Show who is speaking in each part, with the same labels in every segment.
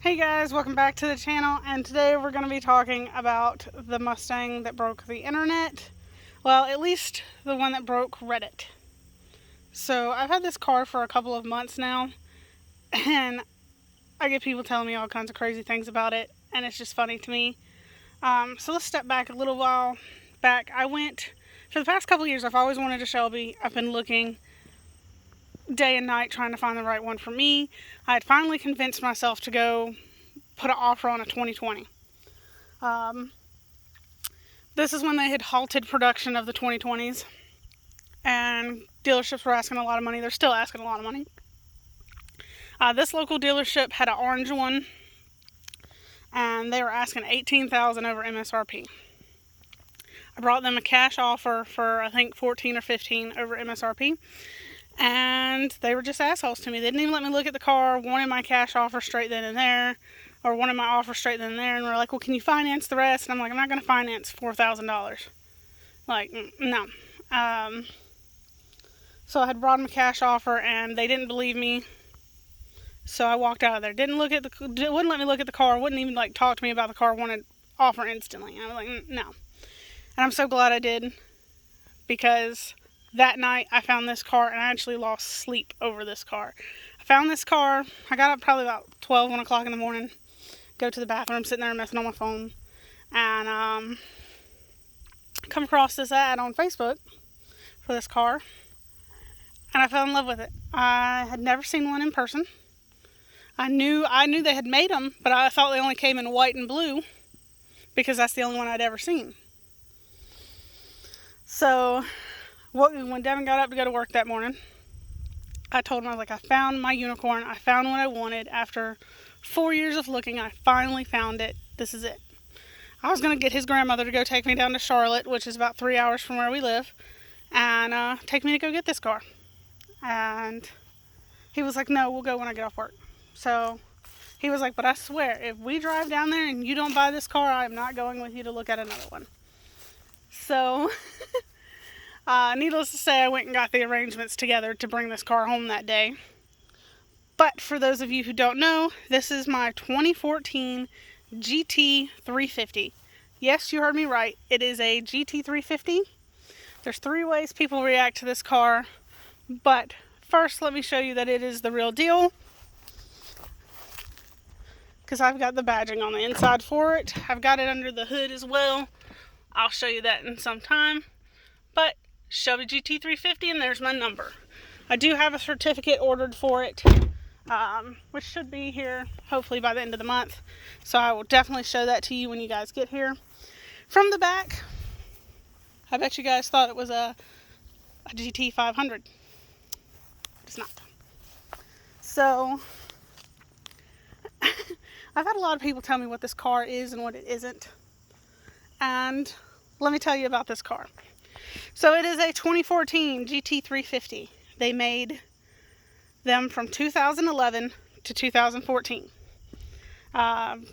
Speaker 1: Hey guys, welcome back to the channel, and today we're going to be talking about the Mustang that broke the internet. Well, at least the one that broke Reddit. So I've had this car for a couple of months now, and I get people telling me all kinds of crazy things about it, and it's just funny to me. So let's step back a little while back. For the past couple of years, I've always wanted a Shelby. I've been looking day and night trying to find the right one for me. I had finally convinced myself to go put an offer on a 2020. This is when they had halted production of the 2020s, and dealerships were asking a lot of money. They're still asking a lot of money. This local dealership had an orange one, and they were asking $18,000 over MSRP. I brought them a cash offer for I think $14 or $15 over MSRP. And they were just assholes to me. They didn't even let me look at the car, wanted my cash offer straight then and there, or wanted my offer straight then and there, and were like, well, can you finance the rest? And I'm like, I'm not going to finance $4,000. Like, no. So I had brought them a cash offer, and they didn't believe me, so I walked out of there. Wouldn't let me look at the car, wouldn't even, talk to me about the car, wanted offer instantly. I was like, no. And I'm so glad I did, because that night I found this car, and I actually lost sleep over this car. I found this car, I got up probably about 1 o'clock in the morning, go to the bathroom, sitting there messing on my phone, and come across this ad on Facebook for this car, and I fell in love with it. I had never seen one in person. I knew they had made them, but I thought they only came in white and blue, because that's the only one I'd ever seen. So when Devin got up to go to work that morning, I told him, I was like, I found my unicorn. I found what I wanted. After 4 years of looking, I finally found it. This is it. I was going to get his grandmother to go take me down to Charlotte, which is about 3 hours from where we live, and take me to go get this car. And he was like, no, we'll go when I get off work. So he was like, but I swear, if we drive down there and you don't buy this car, I am not going with you to look at another one. So needless to say, I went and got the arrangements together to bring this car home that day. But for those of you who don't know, this is my 2014 GT350. Yes, you heard me right. It is a GT350. There's 3 ways people react to this car. But first, let me show you that it is the real deal, because I've got the badging on the inside for it. I've got it under the hood as well. I'll show you that in some time. But Shelby GT350, and there's my number. I do have a certificate ordered for it, which should be here hopefully by the end of the month. So I will definitely show that to you when you guys get here. From the back, I bet you guys thought it was a GT500. It's not. So I've had a lot of people tell me what this car is and what it isn't. And let me tell you about this car. So it is a 2014 GT350. They made them from 2011 to 2014.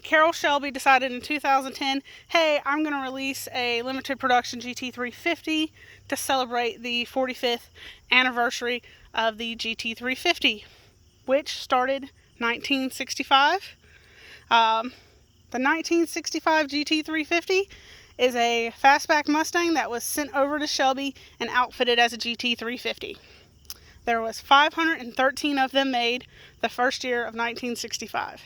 Speaker 1: Carroll Shelby decided in 2010, hey, I'm going to release a limited production GT350 to celebrate the 45th anniversary of the GT350, which started 1965. The 1965 GT350 is a fastback Mustang that was sent over to Shelby and outfitted as a GT350. There was 513 of them made the first year of 1965.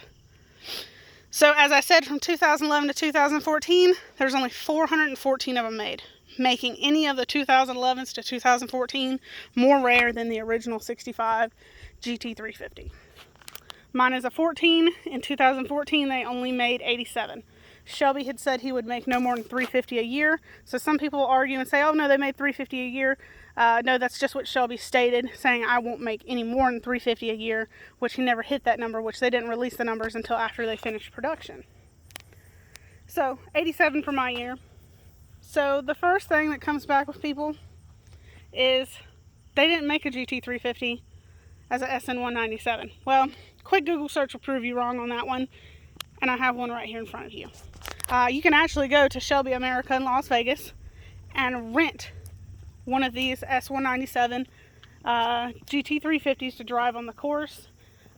Speaker 1: So as I said, from 2011 to 2014, there's only 414 of them made, making any of the 2011s to 2014 more rare than the original 65 GT350. Mine is a 14. In 2014, they only made 87. Shelby had said he would make no more than 350 a year. So some people argue and say, oh no, they made 350 a year. No, that's just what Shelby stated, saying I won't make any more than 350 a year, which he never hit that number, which they didn't release the numbers until after they finished production. So 87 for my year. So the first thing that comes back with people is they didn't make a GT350 as a SN197. Well, quick Google search will prove you wrong on that one. And I have one right here in front of you. You can actually go to Shelby American in Las Vegas and rent one of these S197 GT350s to drive on the course.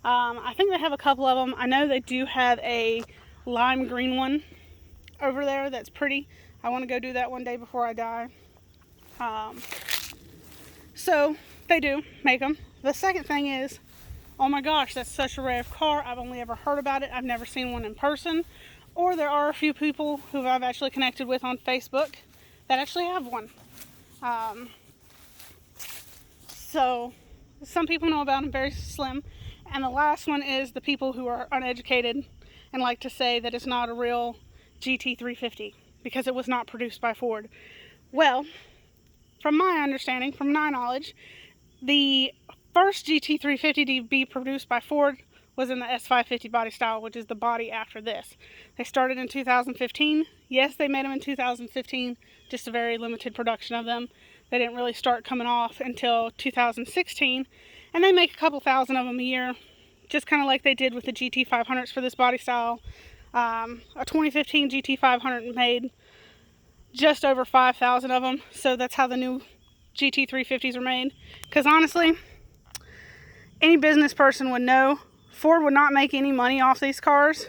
Speaker 1: I think they have a couple of them. I know they do have a lime green one over there that's pretty. I want to go do that one day before I die. So they do make them. The second thing is, oh my gosh, that's such a rare car. I've only ever heard about it. I've never seen one in person. Or there are a few people who I've actually connected with on Facebook that actually have one. So some people know about them, very slim. And the last one is the people who are uneducated and like to say that it's not a real GT350 because it was not produced by Ford. Well, from my understanding, from my knowledge, the first GT350 to be produced by Ford was in the S550 body style, which is the body after this. They started in 2015. Yes, they made them in 2015, just a very limited production of them. They didn't really start coming off until 2016, and they make a couple thousand of them a year, just kind of like they did with the GT500s for this body style. A 2015 GT500 made just over 5,000 of them, so that's how the new GT350s are made. Because honestly, any business person would know Ford would not make any money off these cars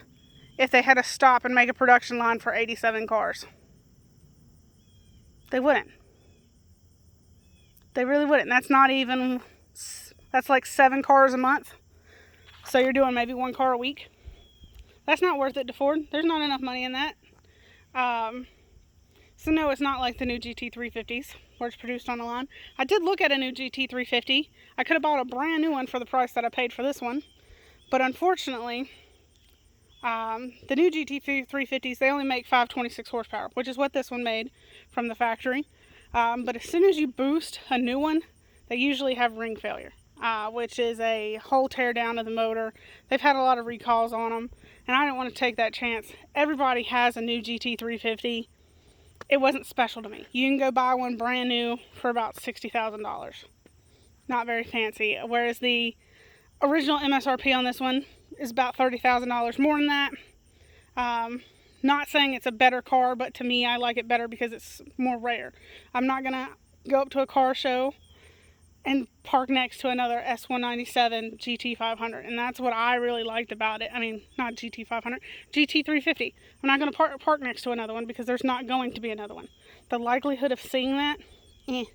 Speaker 1: if they had to stop and make a production line for 87 cars. They wouldn't. They really wouldn't. That's not even, that's like 7 cars a month. So you're doing maybe 1 car a week. That's not worth it to Ford. There's not enough money in that. So no, it's not like the new GT350s where it's produced on the line. I did look at a new GT350. I could have bought a brand new one for the price that I paid for this one. But unfortunately, the new GT350s, they only make 526 horsepower, which is what this one made from the factory. But as soon as you boost a new one, they usually have ring failure, which is a whole tear down of the motor. They've had a lot of recalls on them, and I didn't want to take that chance. Everybody has a new GT350. It wasn't special to me. You can go buy one brand new for about $60,000. Not very fancy. Whereas the original MSRP on this one is about $30,000 more than that. Not saying it's a better car, but to me, I like it better because it's more rare. I'm not going to go up to a car show and park next to another S197 GT500. And that's what I really liked about it. I mean, not GT500, GT350. I'm not going to park next to another one because there's not going to be another one. The likelihood of seeing that, And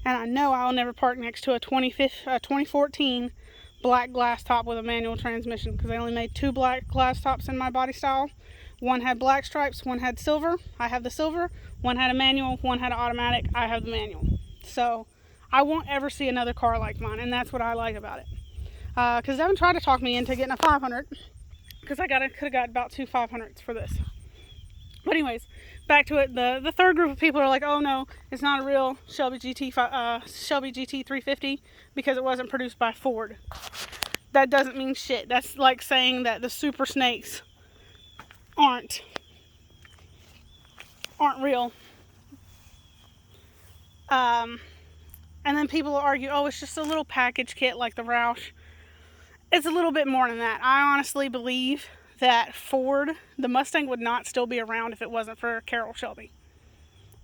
Speaker 1: I know I'll never park next to a 2014 black glass top with a manual transmission because they only made 2 black glass tops in my body style. One had black stripes, one had silver. I have the silver. One had a manual, one had an automatic. I have the manual. So I won't ever see another car like mine, and that's what I like about it. Because Devin tried to talk me into getting a 500 because I could have got about 2 500s for this. But anyways, back to it. The third group of people are like, oh no, it's not a real Shelby GT350 because it wasn't produced by Ford. That doesn't mean shit. That's like saying that the Super Snakes aren't real. And then people will argue, oh, it's just a little package kit like the Roush. It's a little bit more than that. I honestly believe that Ford, the Mustang, would not still be around if it wasn't for Carroll Shelby.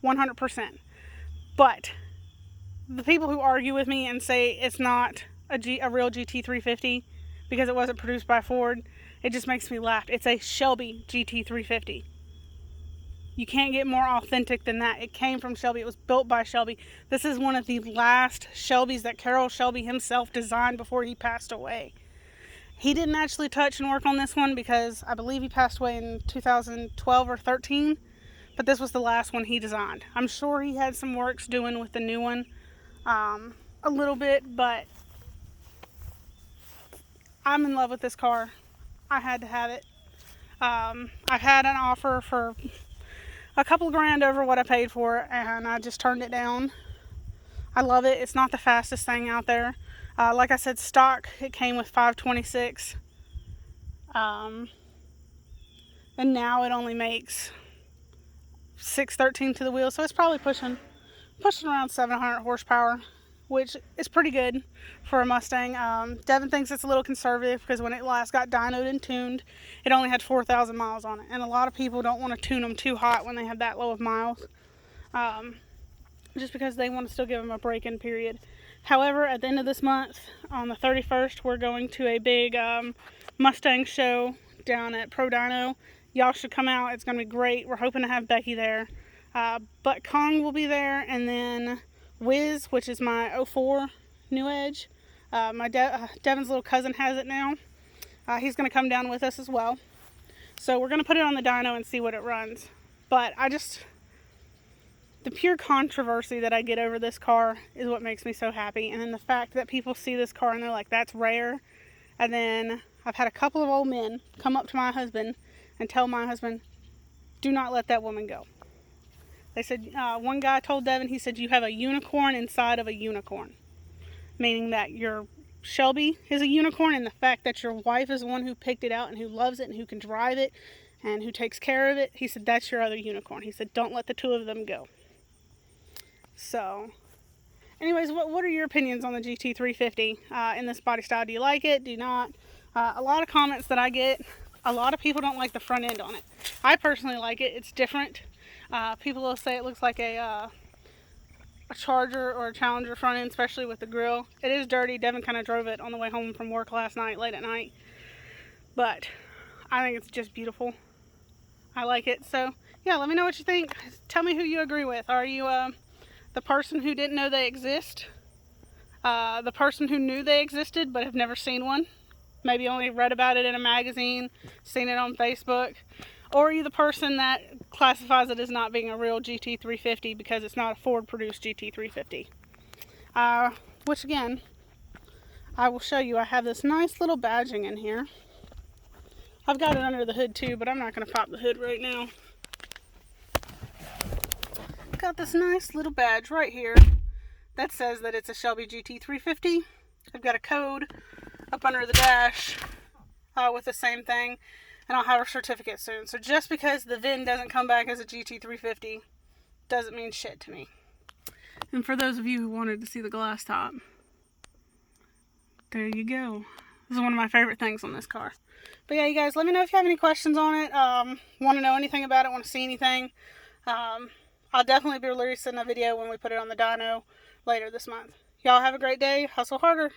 Speaker 1: 100%. But the people who argue with me and say it's not a real GT350 because it wasn't produced by Ford, it just makes me laugh. It's a Shelby GT350. You can't get more authentic than that. It came from Shelby. It was built by Shelby. This is one of the last Shelbys that Carroll Shelby himself designed before he passed away. He didn't actually touch and work on this one because I believe he passed away in 2012 or 13. But this was the last one he designed. I'm sure he had some works doing with the new one a little bit, but I'm in love with this car. I had to have it. I've had an offer for a couple grand over what I paid for it, and I just turned it down. I love it. It's not the fastest thing out there. Like I said, stock, it came with 526. And now it only makes 613 to the wheel, so it's probably pushing around 700 horsepower, which is pretty good for a Mustang. Devin thinks it's a little conservative because when it last got dynoed and tuned, it only had 4,000 miles on it. And a lot of people don't want to tune them too hot when they have that low of miles, just because they want to still give them a break-in period. However, at the end of this month, on the 31st, we're going to a big Mustang show down at Pro Dyno. Y'all should come out. It's going to be great. We're hoping to have Becky there. But Kong will be there, and then Wiz, which is my 04 New Edge. Devin's little cousin has it now. He's going to come down with us as well. So we're going to put it on the dyno and see what it runs. But the pure controversy that I get over this car is what makes me so happy. And then the fact that people see this car and they're like, that's rare. And then I've had a couple of old men come up to my husband and tell my husband, do not let that woman go. They said, one guy told Devin, he said, you have a unicorn inside of a unicorn. Meaning that your Shelby is a unicorn, and the fact that your wife is the one who picked it out and who loves it and who can drive it and who takes care of it, he said, that's your other unicorn. He said, don't let the two of them go. So, anyways, what are your opinions on the GT350 in this body style? Do you like it? Do you not? A lot of comments that I get, a lot of people don't like the front end on it. I personally like it. It's different. People will say it looks like a Charger or a Challenger front end, especially with the grill. It is dirty. Devin kind of drove it on the way home from work last night, late at night. But I think it's just beautiful. I like it. So, yeah, let me know what you think. Tell me who you agree with. Are you the person who didn't know they exist? The person who knew they existed but have never seen one? Maybe only read about it in a magazine, seen it on Facebook? Or are you the person that classifies it as not being a real GT350 because it's not a Ford-produced GT350? Which, again, I will show you. I have this nice little badging in here. I've got it under the hood, too, but I'm not going to pop the hood right now. Got this nice little badge right here that says that it's a Shelby GT350. I've got a code up under the dash with the same thing. And I'll have a certificate soon. So just because the VIN doesn't come back as a GT350 doesn't mean shit to me. And for those of you who wanted to see the glass top, there you go. This is one of my favorite things on this car. But yeah, you guys, let me know if you have any questions on it. Want to know anything about it, want to see anything. I'll definitely be releasing a video when we put it on the dyno later this month. Y'all have a great day. Hustle harder.